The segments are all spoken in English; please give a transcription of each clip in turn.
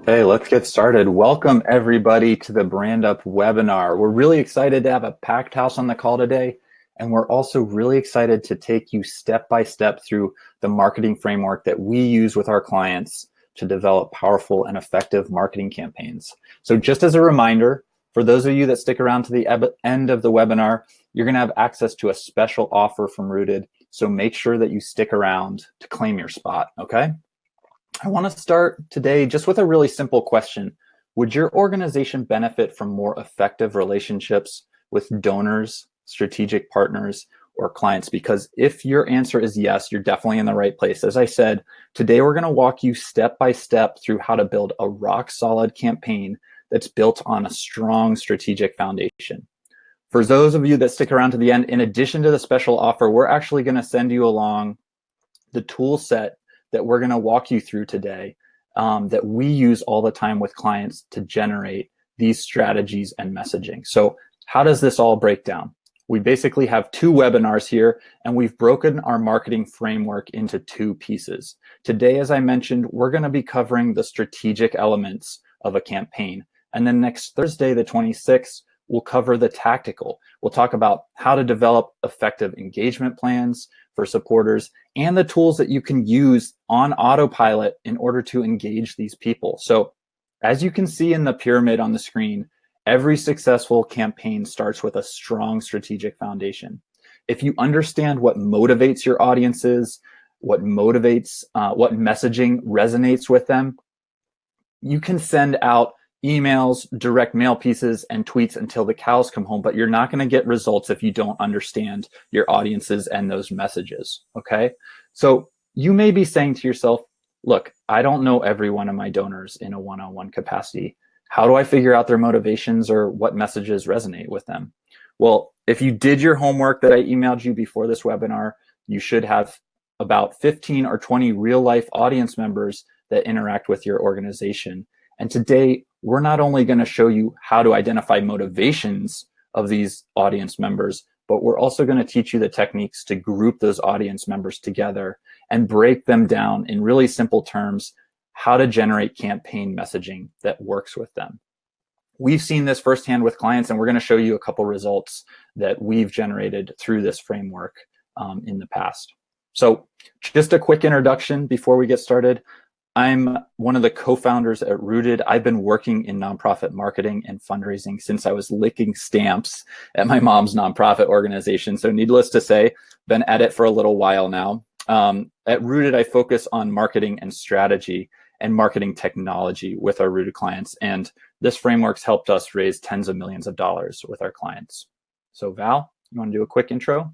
Okay, let's get started. Welcome everybody to the BrandUP webinar. We're really excited to have a packed house on the call today, and we're also really excited to take you step by step through the marketing framework that we use with our clients to develop powerful and effective marketing campaigns. So just as a reminder, for those of you that stick around to the end of the webinar, you're going to have access to a special offer from Rootid. So make sure that you stick around to claim your spot, okay? I want to start today just with a really simple question. Would your organization benefit from more effective relationships with donors, strategic partners, or clients? Because if your answer is yes, you're definitely in the right place. As I said, today we're going to walk you step by step through how to build a rock solid campaign that's built on a strong strategic foundation. For those of you that stick around to the end, in addition to the special offer, we're actually going to send you along the tool set that we're going to walk you through today that we use all the time with clients to generate these strategies and messaging. So how does this all break down? We basically have two webinars here, and we've broken our marketing framework into two pieces. Today, as I mentioned, we're going to be covering the strategic elements of a campaign. And then next Thursday, the 26th, we'll cover the tactical. We'll talk about how to develop effective engagement plans for supporters and the tools that you can use on autopilot in order to engage these people. So as you can see in the pyramid on the screen, every successful campaign starts with a strong strategic foundation. If you understand what motivates your audiences, what messaging resonates with them, you can send out emails, direct mail pieces, and tweets until the cows come home, but you're not going to get results if you don't understand your audiences and those messages, okay? So you may be saying to yourself, look, I don't know every one of my donors in a one-on-one capacity. How do I figure out their motivations or what messages resonate with them? Well, if you did your homework that I emailed you before this webinar, you should have about 15 or 20 real-life audience members that interact with your organization. And today, we're not only going to show you how to identify motivations of these audience members, but we're also going to teach you the techniques to group those audience members together and break them down in really simple terms, how to generate campaign messaging that works with them. We've seen this firsthand with clients, and we're going to show you a couple results that we've generated through this framework in the past. So just a quick introduction before we get started. I'm one of the co-founders at Rootid. I've been working in nonprofit marketing and fundraising since I was licking stamps at my mom's nonprofit organization. So needless to say, been at it for a little while now. At Rootid, I focus on marketing and strategy and marketing technology with our Rootid clients. And this framework's helped us raise tens of millions of dollars with our clients. So Val, you want to do a quick intro?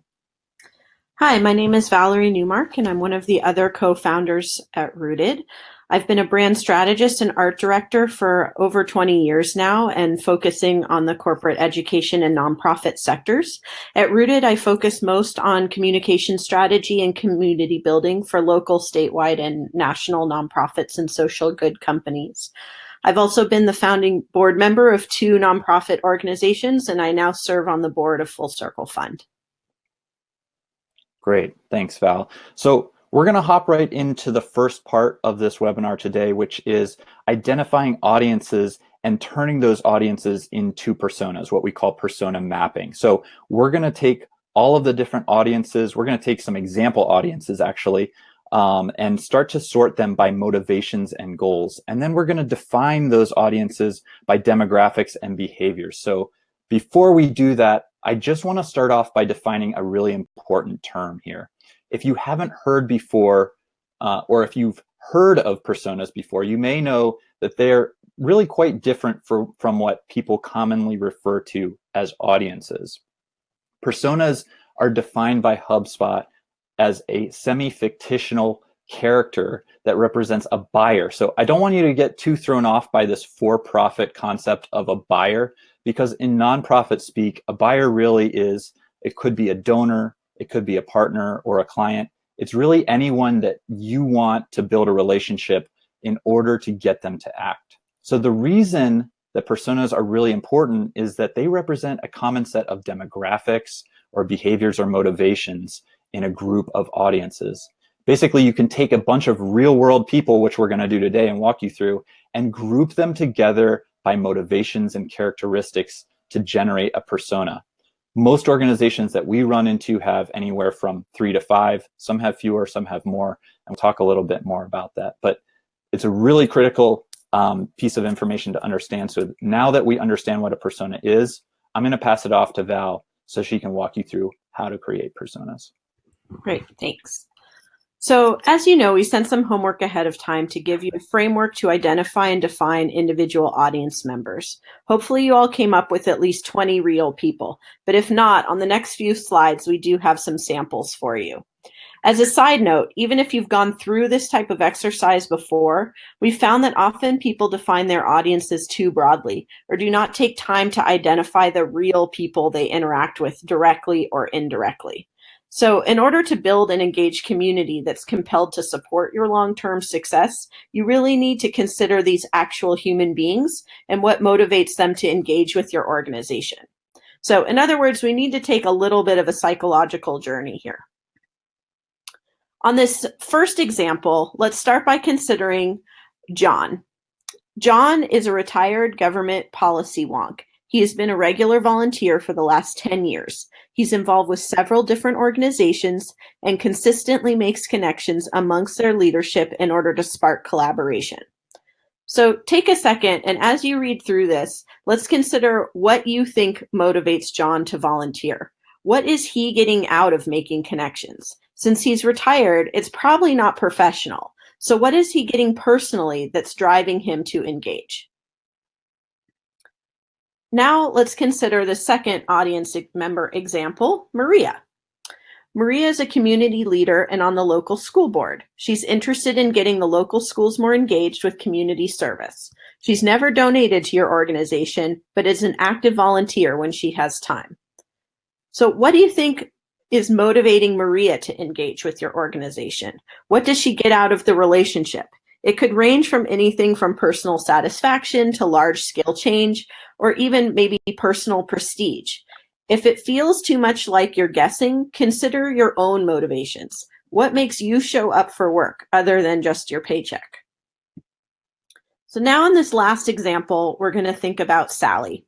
Hi, my name is Valerie Newmark, and I'm one of the other co-founders at Rootid. I've been a brand strategist and art director for over 20 years now and focusing on the corporate education and nonprofit sectors. At Rootid, I focus most on communication strategy and community building for local, statewide, and national nonprofits and social good companies. I've also been the founding board member of two nonprofit organizations, and I now serve on the board of Full Circle Fund. Great, thanks, Val. So we're going to hop right into the first part of this webinar today, which is identifying audiences and turning those audiences into personas, what we call persona mapping. So we're going to take all of the different audiences, we're going to take some example audiences actually, and start to sort them by motivations and goals. And then we're going to define those audiences by demographics and behaviors. So before we do that, I just want to start off by defining a really important term here. If you haven't heard before, or if you've heard of personas before, you may know that they're really quite different from what people commonly refer to as audiences. Personas are defined by HubSpot as a semi-fictional character that represents a buyer. So I don't want you to get too thrown off by this for-profit concept of a buyer, because in nonprofit speak, a buyer really is, it could be a donor, it could be a partner or a client. It's really anyone that you want to build a relationship in order to get them to act. So the reason that personas are really important is that they represent a common set of demographics or behaviors or motivations in a group of audiences. Basically, you can take a bunch of real world people, which we're going to do today and walk you through, and group them together by motivations and characteristics to generate a persona. Most organizations that we run into have anywhere from 3 to 5. Some have fewer, some have more. And we'll talk a little bit more about that. But it's a really critical piece of information to understand. So now that we understand what a persona is, I'm going to pass it off to Val so she can walk you through how to create personas. Great, thanks. So as you know, we sent some homework ahead of time to give you a framework to identify and define individual audience members. Hopefully you all came up with at least 20 real people, but if not, on the next few slides, we do have some samples for you. As a side note, even if you've gone through this type of exercise before, we've found that often people define their audiences too broadly or do not take time to identify the real people they interact with directly or indirectly. So in order to build an engaged community that's compelled to support your long-term success, you really need to consider these actual human beings and what motivates them to engage with your organization. So in other words, we need to take a little bit of a psychological journey here. On this first example, let's start by considering John. John is a retired government policy wonk. He has been a regular volunteer for the last 10 years. He's involved with several different organizations and consistently makes connections amongst their leadership in order to spark collaboration. So take a second, and as you read through this, let's consider what you think motivates John to volunteer. What is he getting out of making connections? Since he's retired, it's probably not professional. So what is he getting personally that's driving him to engage? Now let's consider the second audience member example, Maria. Maria is a community leader and on the local school board. She's interested in getting the local schools more engaged with community service. She's never donated to your organization, but is an active volunteer when she has time. So what do you think is motivating Maria to engage with your organization? What does she get out of the relationship? It could range from anything from personal satisfaction to large-scale change, or even maybe personal prestige. If it feels too much like you're guessing, consider your own motivations. What makes you show up for work other than just your paycheck? So now in this last example, we're going to think about Sally.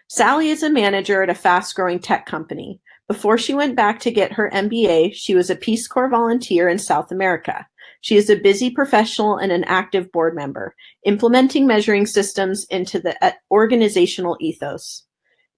Sally is a manager at a fast-growing tech company. Before she went back to get her MBA, she was a Peace Corps volunteer in South America. She is a busy professional and an active board member, implementing measuring systems into the organizational ethos.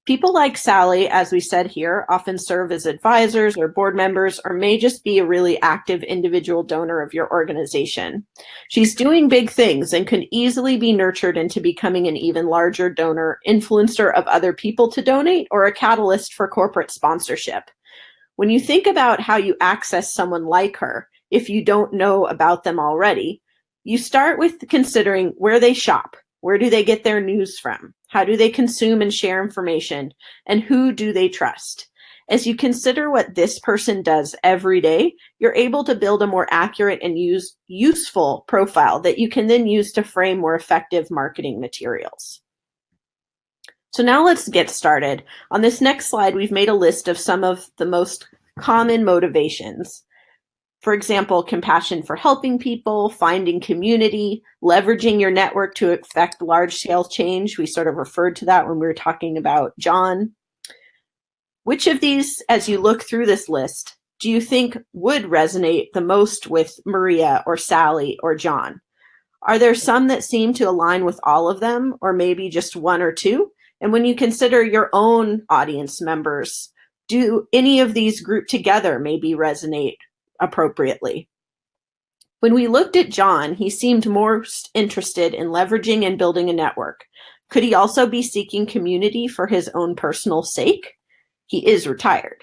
People like Sally, as we said here, often serve as advisors or board members, or may just be a really active individual donor of your organization. She's doing big things and could easily be nurtured into becoming an even larger donor, influencer of other people to donate, or a catalyst for corporate sponsorship. When you think about how you access someone like her, if you don't know about them already, you start with considering where they shop. Where do they get their news from? How do they consume and share information? And who do they trust? As you consider what this person does every day, you're able to build a more accurate and useful profile that you can then use to frame more effective marketing materials. So now let's get started. On this next slide, we've made a list of some of the most common motivations. For example, compassion for helping people, finding community, leveraging your network to affect large-scale change. We sort of referred to that when we were talking about John. Which of these, as you look through this list, do you think would resonate the most with Maria or Sally or John? Are there some that seem to align with all of them, or maybe just one or two? And when you consider your own audience members, do any of these grouped together maybe resonate appropriately? When we looked at John, he seemed most interested in leveraging and building a network. Could he also be seeking community for his own personal sake? He is retired.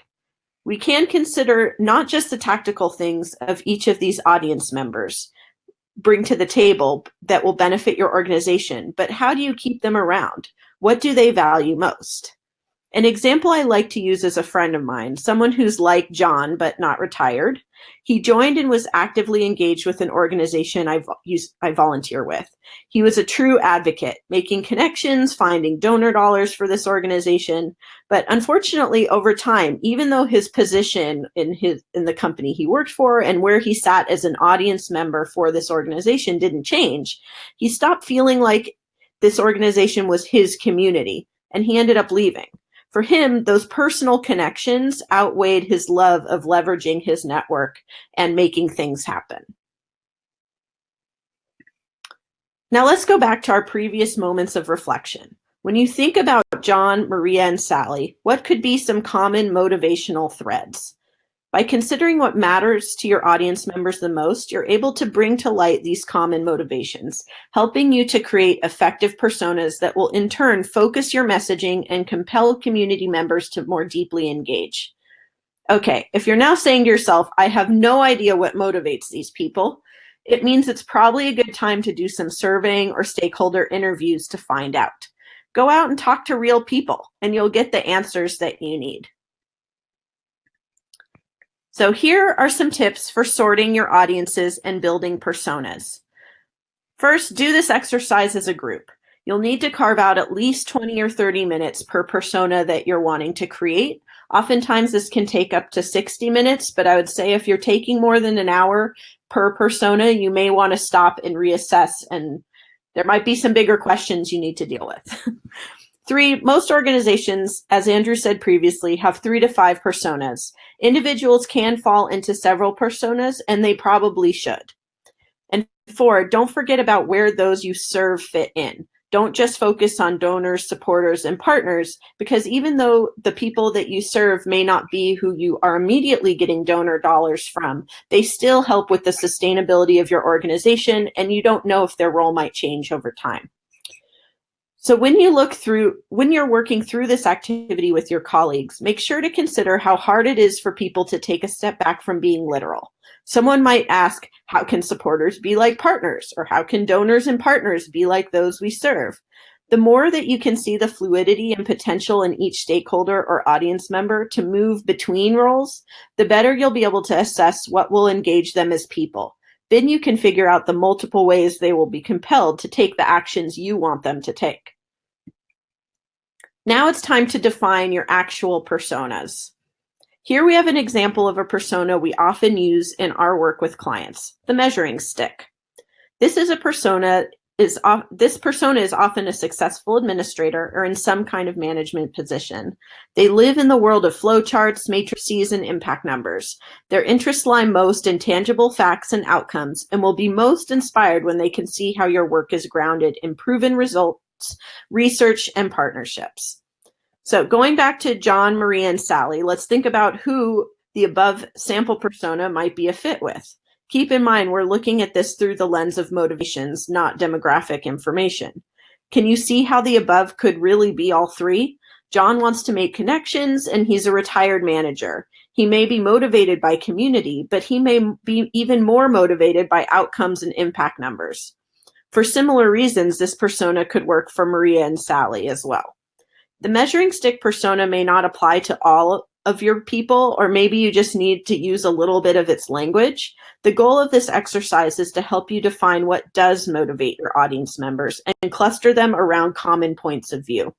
We can consider not just the tactical things of each of these audience members bring to the table that will benefit your organization, but how do you keep them around? What do they value most? An example I like to use is a friend of mine, someone who's like John but not retired. He joined and was actively engaged with an organization I volunteer with. He was a true advocate, making connections, finding donor dollars for this organization. But unfortunately, over time, even though his position in the company he worked for and where he sat as an audience member for this organization didn't change, he stopped feeling like this organization was his community, and he ended up leaving. For him, those personal connections outweighed his love of leveraging his network and making things happen. Now let's go back to our previous moments of reflection. When you think about John, Maria, and Sally, what could be some common motivational threads? By considering what matters to your audience members the most, you're able to bring to light these common motivations, helping you to create effective personas that will in turn focus your messaging and compel community members to more deeply engage. Okay, if you're now saying to yourself, I have no idea what motivates these people, it means it's probably a good time to do some surveying or stakeholder interviews to find out. Go out and talk to real people, and you'll get the answers that you need. So here are some tips for sorting your audiences and building personas. First, do this exercise as a group. You'll need to carve out at least 20 or 30 minutes per persona that you're wanting to create. Oftentimes this can take up to 60 minutes, but I would say if you're taking more than an hour per persona, you may want to stop and reassess, and there might be some bigger questions you need to deal with. 3, most organizations, as Andrew said previously, have 3 to 5 personas. Individuals can fall into several personas, and they probably should. And 4, don't forget about where those you serve fit in. Don't just focus on donors, supporters, and partners, because even though the people that you serve may not be who you are immediately getting donor dollars from, they still help with the sustainability of your organization, and you don't know if their role might change over time. So when you're working through this activity with your colleagues, make sure to consider how hard it is for people to take a step back from being literal. Someone might ask, how can supporters be like partners? Or how can donors and partners be like those we serve? The more that you can see the fluidity and potential in each stakeholder or audience member to move between roles, the better you'll be able to assess what will engage them as people. Then you can figure out the multiple ways they will be compelled to take the actions you want them to take. Now it's time to define your actual personas. Here we have an example of a persona we often use in our work with clients, the measuring stick. This persona is often a successful administrator or in some kind of management position. They live in the world of flowcharts, matrices, and impact numbers. Their interests lie most in tangible facts and outcomes, and will be most inspired when they can see how your work is grounded in proven results, research, and partnerships. So going back to John, Maria, and Sally, let's think about who the above sample persona might be a fit with. Keep in mind, we're looking at this through the lens of motivations, not demographic information. Can you see how the above could really be all 3? John wants to make connections, and he's a retired manager. He may be motivated by community, but he may be even more motivated by outcomes and impact numbers. For similar reasons, this persona could work for Maria and Sally as well. The measuring stick persona may not apply to all of your people, or maybe you just need to use a little bit of its language. The goal of this exercise is to help you define what does motivate your audience members and cluster them around common points of view.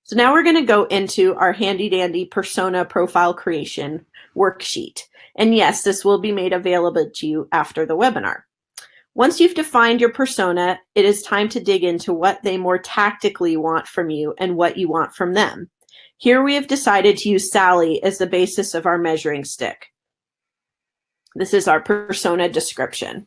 So now we're going to go into our handy dandy persona profile creation worksheet. And yes, this will be made available to you after the webinar. Once you've defined your persona, it is time to dig into what they more tactically want from you and what you want from them. Here we have decided to use Sally as the basis of our measuring stick. This is our persona description.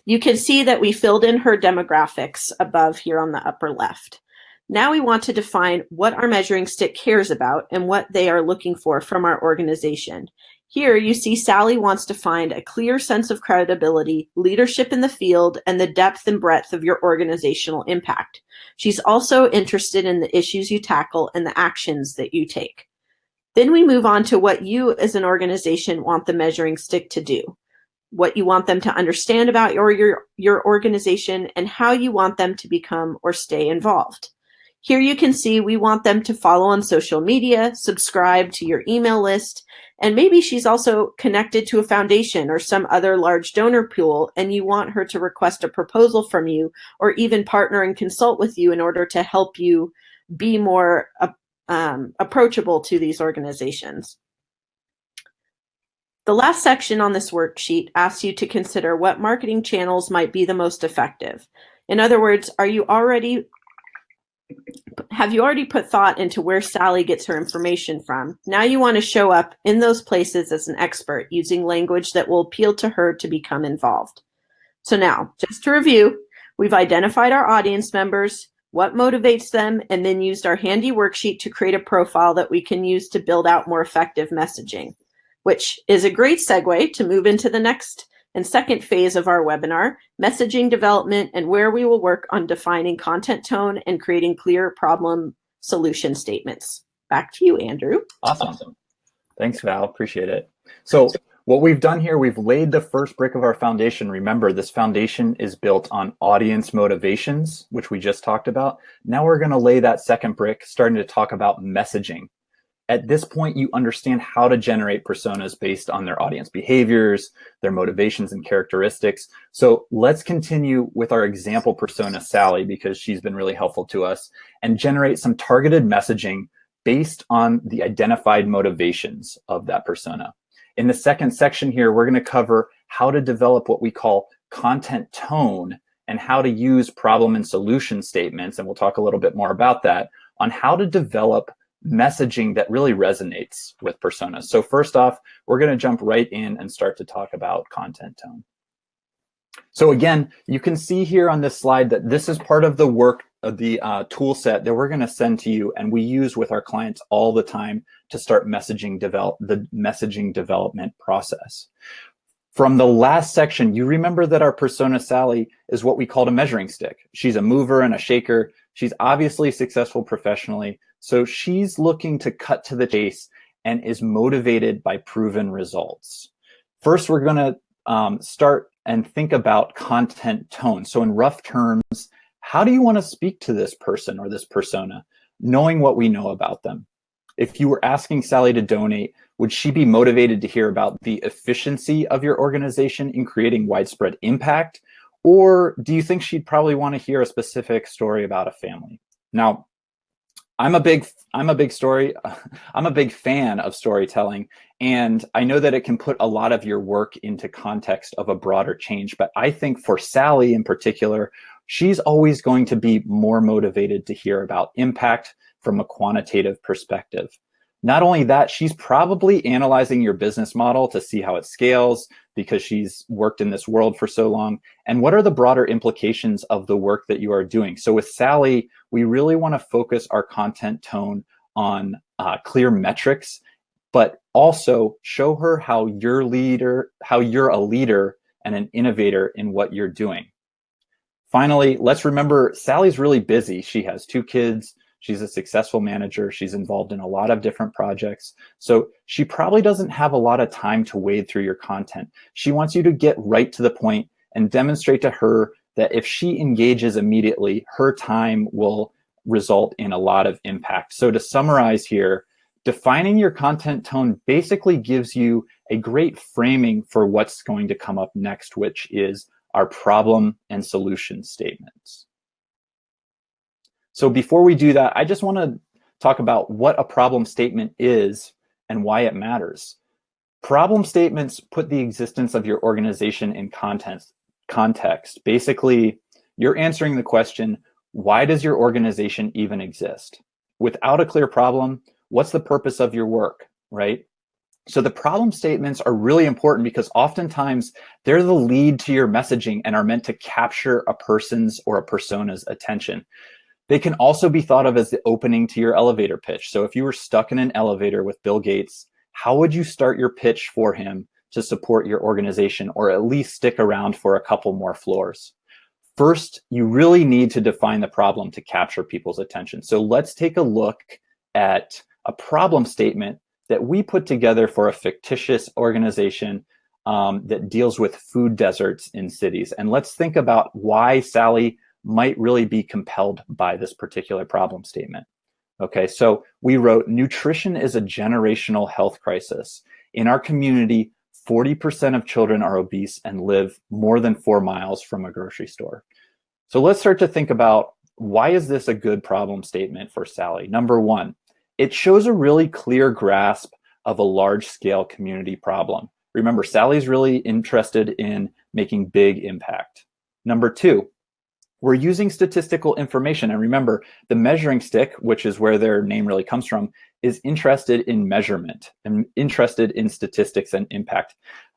You can see that we filled in her demographics above here on the upper left. Now we want to define what our measuring stick cares about and what they are looking for from our organization. Here you see Sally wants to find a clear sense of credibility, leadership in the field, and the depth and breadth of your organizational impact. She's also interested in the issues you tackle and the actions that you take. Then we move on to what you as an organization want the measuring stick to do, what you want them to understand about your organization, and how you want them to become or stay involved. Here you can see we want them to follow on social media, subscribe to your email list, and maybe she's also connected to a foundation or some other large donor pool, and you want her to request a proposal from you or even partner and consult with you in order to help you be more approachable to these organizations. The last section on this worksheet asks you to consider what marketing channels might be the most effective. In other words, have you already put thought into where Sally gets her information from? Now you want to show up in those places as an expert using language that will appeal to her to become involved. So now, just to review, we've identified our audience members, what motivates them, and then used our handy worksheet to create a profile that we can use to build out more effective messaging, which is a great segue to move into the next and second phase of our webinar, messaging development, and where we will work on defining content tone and creating clear problem solution statements. Back to you, Andrew. Awesome. Thanks, Val. Appreciate it. So what we've done here, we've laid the first brick of our foundation. Remember, this foundation is built on audience motivations, which we just talked about. Now we're going to lay that second brick, starting to talk about messaging. At this point, you understand how to generate personas based on their audience behaviors, their motivations and characteristics. So let's continue with our example persona, Sally, because she's been really helpful to us, and generate some targeted messaging based on the identified motivations of that persona. In the second section here, we're going to cover how to develop what we call content tone and how to use problem and solution statements. And we'll talk a little bit more about that on how to develop messaging that really resonates with personas. So first off, we're going to jump right in and start to talk about content tone. So again, you can see here on this slide that this is part of the work of the tool set that we're going to send to you, and we use with our clients all the time to start the messaging development process. From the last section, you remember that our persona Sally is what we called a measuring stick. She's a mover and a shaker. She's obviously successful professionally. So she's looking to cut to the chase and is motivated by proven results. First, we're going to start and think about content tone. So in rough terms, how do you want to speak to this person or this persona, knowing what we know about them? If you were asking Sally to donate, would she be motivated to hear about the efficiency of your organization in creating widespread impact? Or do you think she'd probably want to hear a specific story about a family? Now, I'm a big fan of storytelling, and I know that it can put a lot of your work into context of a broader change. But I think for Sally in particular, she's always going to be more motivated to hear about impact from a quantitative perspective. Not only that, she's probably analyzing your business model to see how it scales because she's worked in this world for so long. And what are the broader implications of the work that you are doing? So with Sally, we really want to focus our content tone on clear metrics, but also show her how you're a leader and an innovator in what you're doing. Finally, let's remember Sally's really busy. She has 2 kids. She's a successful manager. She's involved in a lot of different projects. So she probably doesn't have a lot of time to wade through your content. She wants you to get right to the point and demonstrate to her that if she engages immediately, her time will result in a lot of impact. So to summarize here, defining your content tone basically gives you a great framing for what's going to come up next, which is our problem and solution statements. So before we do that, I just want to talk about what a problem statement is and why it matters. Problem statements put the existence of your organization in context. Basically, you're answering the question, why does your organization even exist? Without a clear problem, what's the purpose of your work, right? So the problem statements are really important because oftentimes they're the lead to your messaging and are meant to capture a person's or a persona's attention. They can also be thought of as the opening to your elevator pitch. So if you were stuck in an elevator with Bill Gates, how would you start your pitch for him to support your organization or at least stick around for a couple more floors? First, you really need to define the problem to capture people's attention. So let's take a look at a problem statement that we put together for a fictitious organization that deals with food deserts in cities. And let's think about why Sally might really be compelled by this particular problem statement. Okay, so we wrote, nutrition is a generational health crisis. In our community, 40% of children are obese and live more than 4 miles from a grocery store. So let's start to think about, why is this a good problem statement for Sally? Number one, it shows a really clear grasp of a large-scale community problem. Remember, Sally's really interested in making big impact. Number two, we're using statistical information. And remember, the measuring stick, which is where their name really comes from, is interested in measurement and interested in statistics and impact.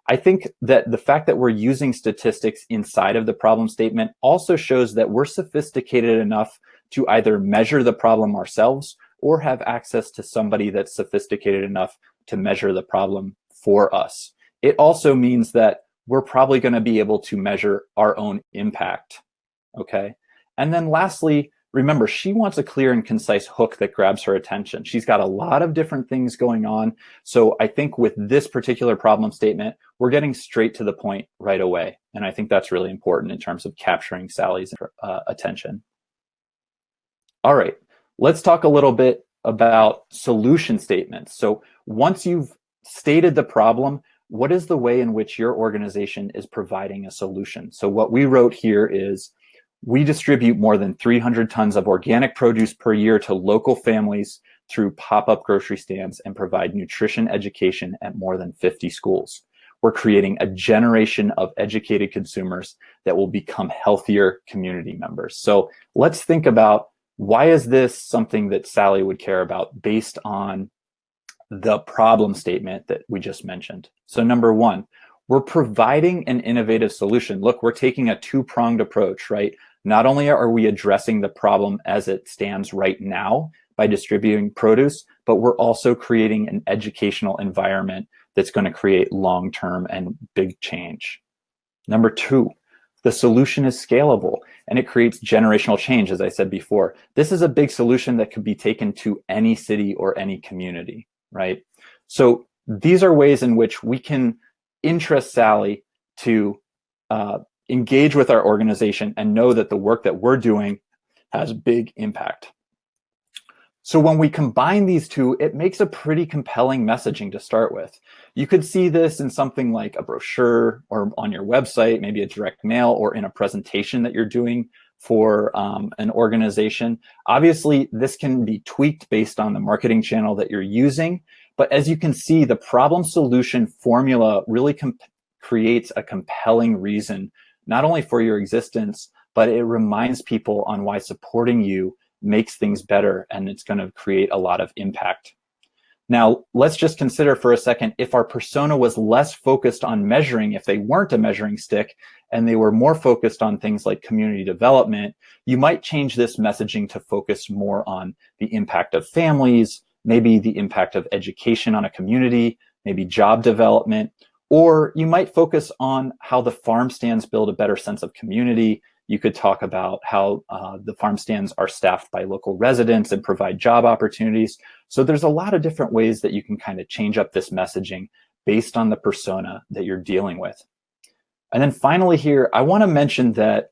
I think that the fact that we're using statistics inside of the problem statement also shows that we're sophisticated enough to either measure the problem ourselves or have access to somebody that's sophisticated enough to measure the problem for us. It also means that we're probably going to be able to measure our own impact. Okay. And then lastly, remember, she wants a clear and concise hook that grabs her attention. She's got a lot of different things going on. So I think with this particular problem statement, we're getting straight to the point right away. And I think that's really important in terms of capturing Sally's attention. All right, let's talk a little bit about solution statements. So once you've stated the problem, what is the way in which your organization is providing a solution? So what we wrote here is, we distribute more than 300 tons of organic produce per year to local families through pop-up grocery stands and provide nutrition education at more than 50 schools. We're creating a generation of educated consumers that will become healthier community members. So let's think about, why is this something that Sally would care about based on the problem statement that we just mentioned? So number one, we're providing an innovative solution. Look, we're taking a two-pronged approach, right? Not only are we addressing the problem as it stands right now by distributing produce, but we're also creating an educational environment that's going to create long-term and big change. Number two, the solution is scalable and it creates generational change, as I said before. This is a big solution that could be taken to any city or any community, right? So these are ways in which we can interest Sally to engage with our organization and know that the work that we're doing has big impact. So when we combine these two, it makes a pretty compelling messaging to start with. You could see this in something like a brochure or on your website, maybe a direct mail, or in a presentation that you're doing for an organization. Obviously, this can be tweaked based on the marketing channel that you're using. But as you can see, the problem solution formula really creates a compelling reason, not only for your existence, but it reminds people on why supporting you makes things better, and it's going to create a lot of impact. Now, let's just consider for a second, if our persona was less focused on measuring, if they weren't a measuring stick, and they were more focused on things like community development, you might change this messaging to focus more on the impact of families, maybe the impact of education on a community, maybe job development, or you might focus on how the farm stands build a better sense of community. You could talk about how the farm stands are staffed by local residents and provide job opportunities. So there's a lot of different ways that you can kind of change up this messaging based on the persona that you're dealing with. And then finally here, I want to mention that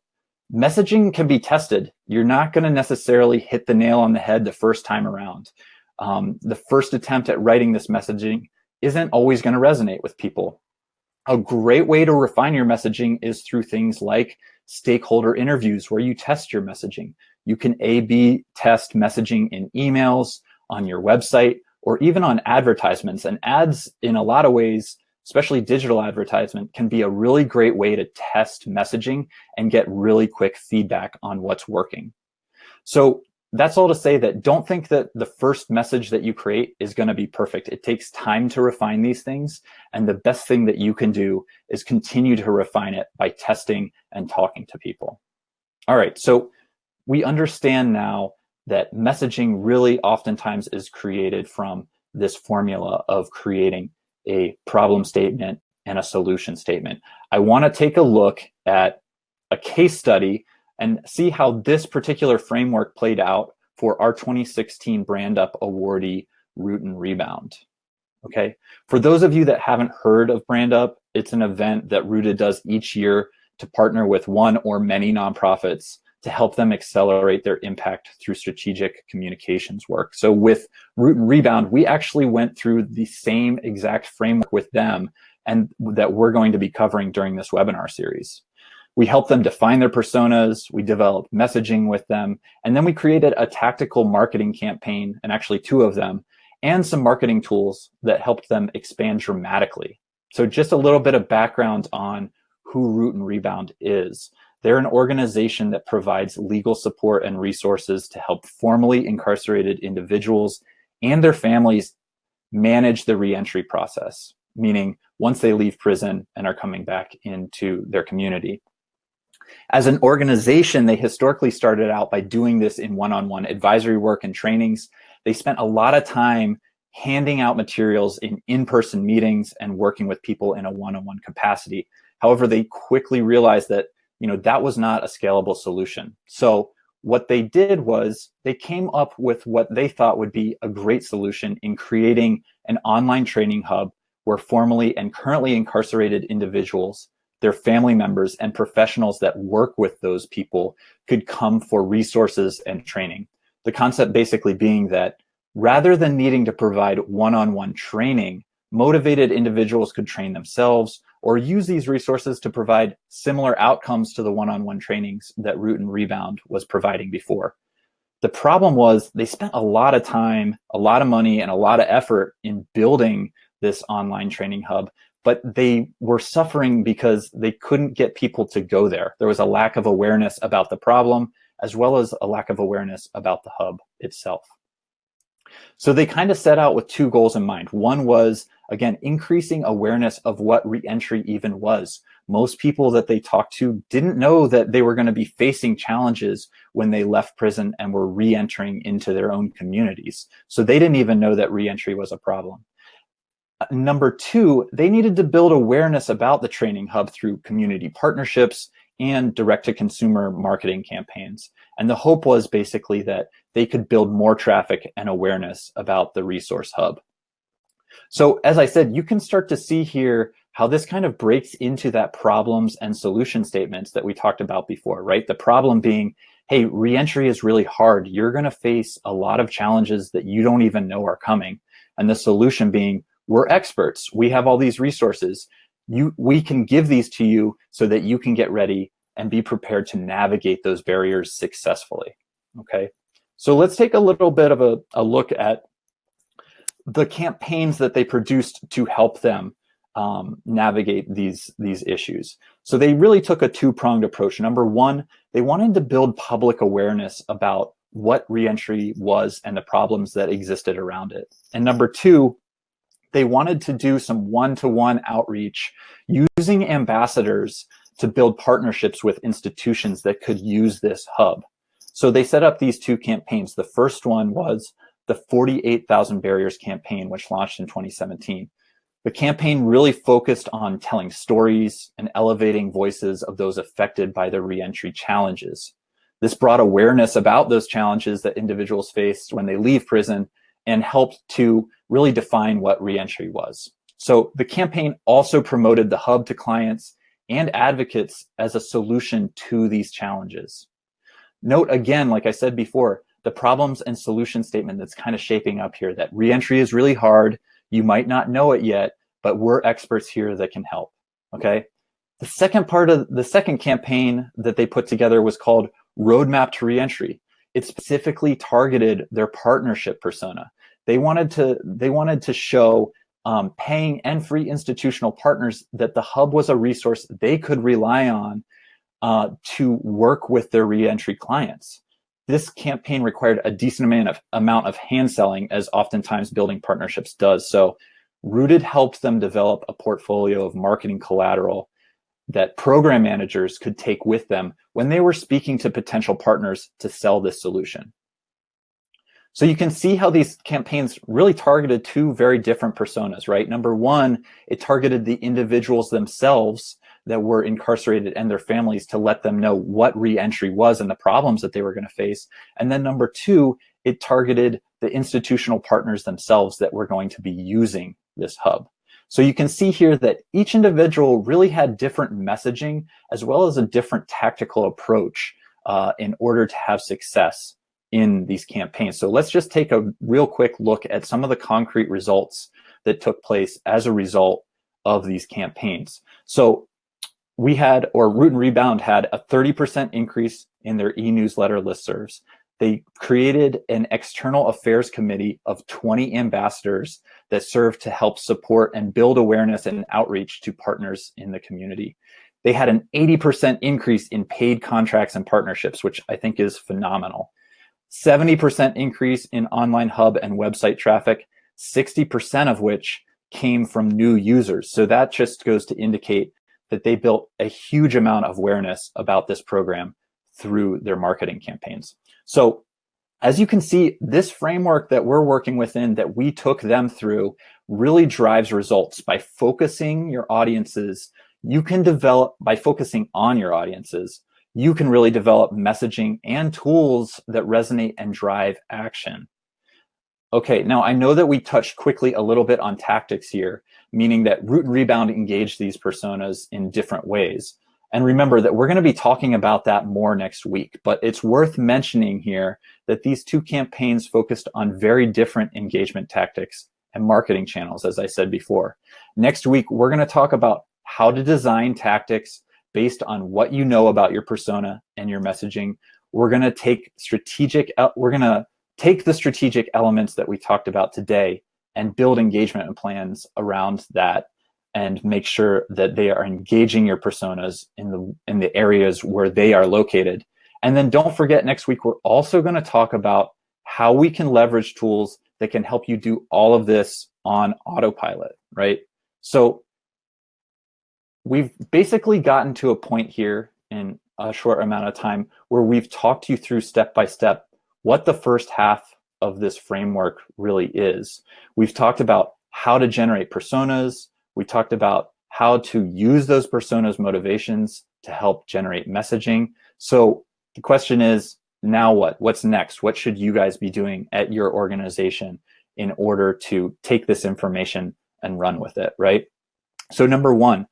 messaging can be tested. You're not going to necessarily hit the nail on the head the first time around. The first attempt at writing this messaging isn't always going to resonate with people. A great way to refine your messaging is through things like stakeholder interviews, where you test your messaging. You can A/B test messaging in emails, on your website, or even on advertisements. And ads, in a lot of ways, especially digital advertisement, can be a really great way to test messaging and get really quick feedback on what's working. So that's all to say that don't think that the first message that you create is going to be perfect. It takes time to refine these things. And the best thing that you can do is continue to refine it by testing and talking to people. All right, so we understand now that messaging really oftentimes is created from this formula of creating a problem statement and a solution statement. I want to take a look at a case study and see how this particular framework played out for our 2016 BrandUP awardee, Root and Rebound. Okay, for those of you that haven't heard of BrandUP, it's an event that Rootid does each year to partner with one or many nonprofits to help them accelerate their impact through strategic communications work. So with Root and Rebound, we actually went through the same exact framework with them, and that we're going to be covering during this webinar series. We helped them define their personas, we developed messaging with them, and then we created a tactical marketing campaign, and actually 2 of them, and some marketing tools that helped them expand dramatically. So just a little bit of background on who Root and Rebound is. They're an organization that provides legal support and resources to help formerly incarcerated individuals and their families manage the reentry process, meaning once they leave prison and are coming back into their community. As an organization, they historically started out by doing this in one-on-one advisory work and trainings. They spent a lot of time handing out materials in in-person meetings and working with people in a one-on-one capacity. However, they quickly realized that that was not a scalable solution. So what they did was they came up with what they thought would be a great solution in creating an online training hub where formerly and currently incarcerated individuals, their family members, and professionals that work with those people could come for resources and training. The concept basically being that rather than needing to provide one-on-one training, motivated individuals could train themselves or use these resources to provide similar outcomes to the one-on-one trainings that Root and Rebound was providing before. The problem was they spent a lot of time, a lot of money, and a lot of effort in building this online training hub, but they were suffering because they couldn't get people to go there. There was a lack of awareness about the problem, as well as a lack of awareness about the hub itself. So they kind of set out with 2 goals in mind. One was, again, increasing awareness of what reentry even was. Most people that they talked to didn't know that they were going to be facing challenges when they left prison and were re-entering into their own communities. So they didn't even know that reentry was a problem. Number 2, they needed to build awareness about the training hub through community partnerships and direct-to-consumer marketing campaigns. And the hope was basically that they could build more traffic and awareness about the resource hub. So as I said, you can start to see here how this kind of breaks into that problems and solution statements that we talked about before, right? The problem being, hey, reentry is really hard. You're going to face a lot of challenges that you don't even know are coming. And the solution being, we're experts. We have all these resources. We can give these to you so that you can get ready and be prepared to navigate those barriers successfully. Okay, so let's take a little bit of a look at the campaigns that they produced to help them navigate these issues. So they really took a 2-pronged approach. Number 1, they wanted to build public awareness about what reentry was and the problems that existed around it. And number 2, they wanted to do some one-to-one outreach using ambassadors to build partnerships with institutions that could use this hub. So they set up these 2 campaigns. The first one was the 48,000 Barriers campaign, which launched in 2017. The campaign really focused on telling stories and elevating voices of those affected by the reentry challenges. This brought awareness about those challenges that individuals faced when they leave prison and helped to really define what reentry was. So the campaign also promoted the hub to clients and advocates as a solution to these challenges. Note again, like I said before, the problems and solution statement that's kind of shaping up here, that reentry is really hard. You might not know it yet, but we're experts here that can help, okay? The second part of the second campaign that they put together was called Roadmap to Reentry. It specifically targeted their partnership persona. They wanted to show paying and free institutional partners that the hub was a resource they could rely on to work with their reentry clients. This campaign required a decent amount of hand selling, as oftentimes building partnerships does. So Rootid helped them develop a portfolio of marketing collateral that program managers could take with them when they were speaking to potential partners to sell this solution. So you can see how these campaigns really targeted 2 very different personas, right? Number 1, it targeted the individuals themselves that were incarcerated and their families to let them know what reentry was and the problems that they were going to face. And then number 2, it targeted the institutional partners themselves that were going to be using this hub. So you can see here that each individual really had different messaging as well as a different tactical approach in order to have success in these campaigns. So let's just take a real quick look at some of the concrete results that took place as a result of these campaigns. So we had, or Root and Rebound had, a 30% increase in their e-newsletter listservs. They created an external affairs committee of 20 ambassadors that served to help support and build awareness and outreach to partners in the community. They had an 80% increase in paid contracts and partnerships, which I think is phenomenal. 70% increase in online hub and website traffic, 60% of which came from new users. So that just goes to indicate that they built a huge amount of awareness about this program through their marketing campaigns. So as you can see, this framework that we're working within, that we took them through, really drives results. By focusing your audiences, you can develop, by focusing on your audiences, you can really develop messaging and tools that resonate and drive action. Okay, now I know that we touched quickly a little bit on tactics here, meaning that Root and Rebound engage these personas in different ways. And remember that we're going to be talking about that more next week, but it's worth mentioning here that these two campaigns focused on very different engagement tactics and marketing channels, as I said before. Next week, we're going to talk about how to design tactics based on what you know about your persona and your messaging. We're going to take the strategic elements that we talked about today and build engagement plans around that, and make sure that they are engaging your personas in the areas where they are located. And then don't forget, next week, we're also going to talk about how we can leverage tools that can help you do all of this on autopilot, right? So we've basically gotten to a point here in a short amount of time where we've talked you through step by step what the first half of this framework really is. We've talked about how to generate personas. We talked about how to use those personas' motivations to help generate messaging. So the question is, now what? What's next? What should you guys be doing at your organization in order to take this information and run with it, right? So number one,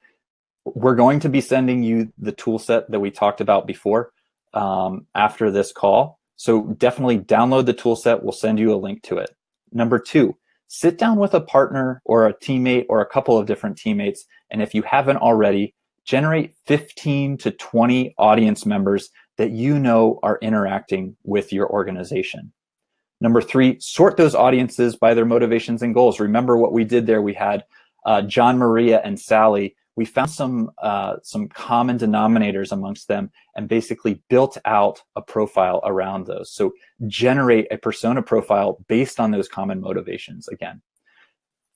we're going to be sending you the tool set that we talked about before after this call. So definitely download the tool set. We'll send you a link to it. Number two, sit down with a partner or a teammate or a couple of different teammates. And if you haven't already, generate 15 to 20 audience members that you know are interacting with your organization. Number three, sort those audiences by their motivations and goals. Remember what we did there. We had John, Maria, and Sally. We found some common denominators amongst them and basically built out a profile around those. So generate a persona profile based on those common motivations again.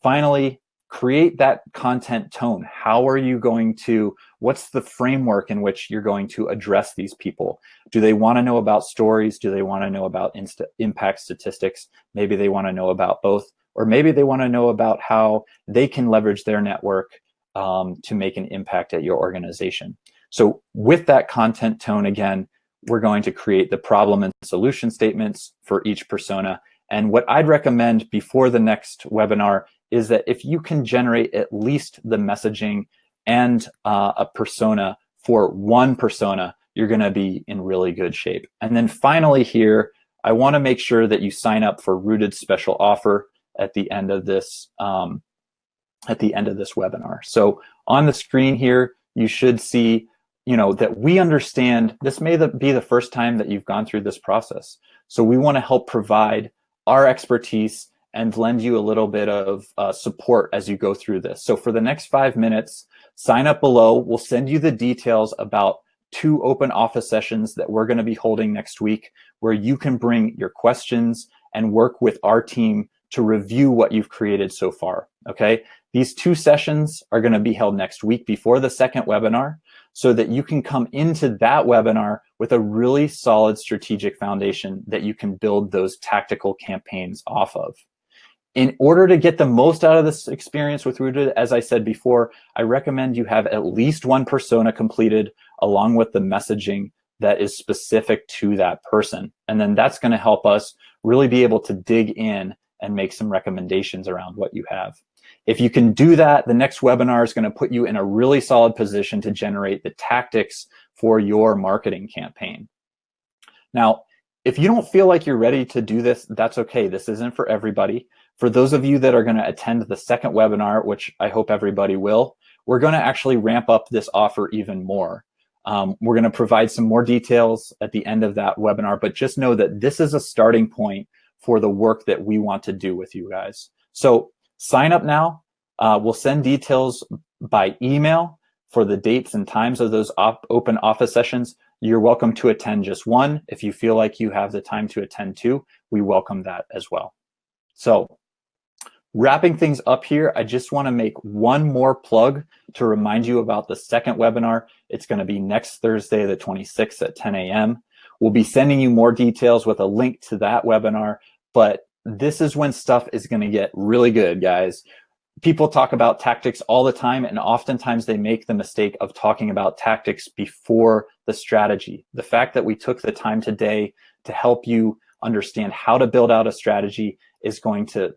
Finally, create that content tone. How are you going to, what's the framework in which you're going to address these people? Do they want to know about stories? Do they want to know about impact statistics? Maybe they want to know about both, or maybe they want to know about how they can leverage their network to make an impact at your organization. So with that content tone, again, we're going to create the problem and solution statements for each persona. And what I'd recommend before the next webinar is that if you can generate at least the messaging and a persona for one persona, you're going to be in really good shape. And then finally here, I want to make sure that you sign up for Rootid's special offer at the end of this webinar. So on the screen here, you should see, that we understand this may be the first time that you've gone through this process. So we want to help provide our expertise and lend you a little bit of support as you go through this. So for the next 5 minutes, sign up below. We'll send you the details about 2 open office sessions that we're going to be holding next week, where you can bring your questions and work with our team to review what you've created so far, okay? These 2 sessions are going to be held next week before the second webinar, so that you can come into that webinar with a really solid strategic foundation that you can build those tactical campaigns off of. In order to get the most out of this experience with Rootid, as I said before, I recommend you have at least one persona completed along with the messaging that is specific to that person. And then that's going to help us really be able to dig in and make some recommendations around what you have. If you can do that, the next webinar is going to put you in a really solid position to generate the tactics for your marketing campaign. Now, if you don't feel like you're ready to do this, that's okay. This isn't for everybody. For those of you that are going to attend the second webinar, which I hope everybody will, we're going to actually ramp up this offer even more. We're going to provide some more details at the end of that webinar, but just know that this is a starting point for the work that we want to do with you guys. So sign up now. We'll send details by email for the dates and times of those open office sessions. You're welcome to attend just one. If you feel like you have the time to attend two, we welcome that as well. So wrapping things up here, I just want to make one more plug to remind you about the second webinar. It's going to be next Thursday, the 26th at 10 a.m. We'll be sending you more details with a link to that webinar, but this is when stuff is going to get really good, guys. People talk about tactics all the time, and oftentimes they make the mistake of talking about tactics before the strategy. The fact that we took the time today to help you understand how to build out a strategy is going to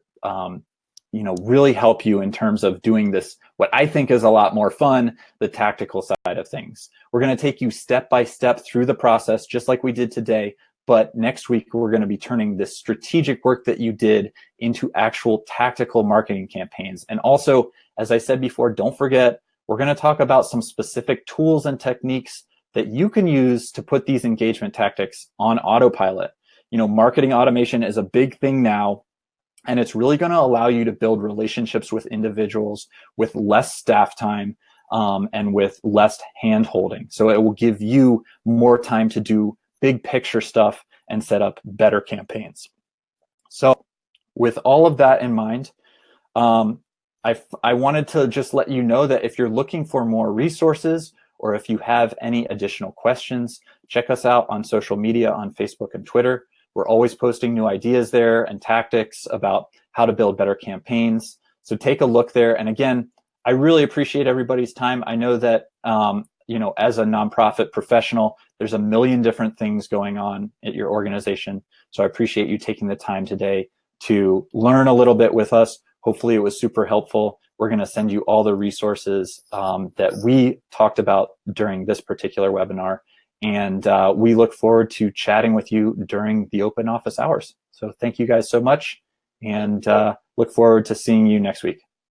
really help you in terms of doing this, what I think is a lot more fun, the tactical side of things. We're going to take you step by step through the process, just like we did today. But next week, we're going to be turning this strategic work that you did into actual tactical marketing campaigns. And also, as I said before, don't forget, we're going to talk about some specific tools and techniques that you can use to put these engagement tactics on autopilot. Marketing automation is a big thing now, and it's really going to allow you to build relationships with individuals with less staff time and with less hand-holding. So it will give you more time to do big picture stuff and set up better campaigns. So with all of that in mind, I wanted to just let you know that if you're looking for more resources or if you have any additional questions, check us out on social media on Facebook and Twitter. We're always posting new ideas there and tactics about how to build better campaigns. So take a look there. And again, I really appreciate everybody's time. I know that as a nonprofit professional, there's a million different things going on at your organization. So I appreciate you taking the time today to learn a little bit with us. Hopefully it was super helpful. We're going to send you all the resources that we talked about during this particular webinar. And we look forward to chatting with you during the open office hours. So thank you guys so much, and look forward to seeing you next week.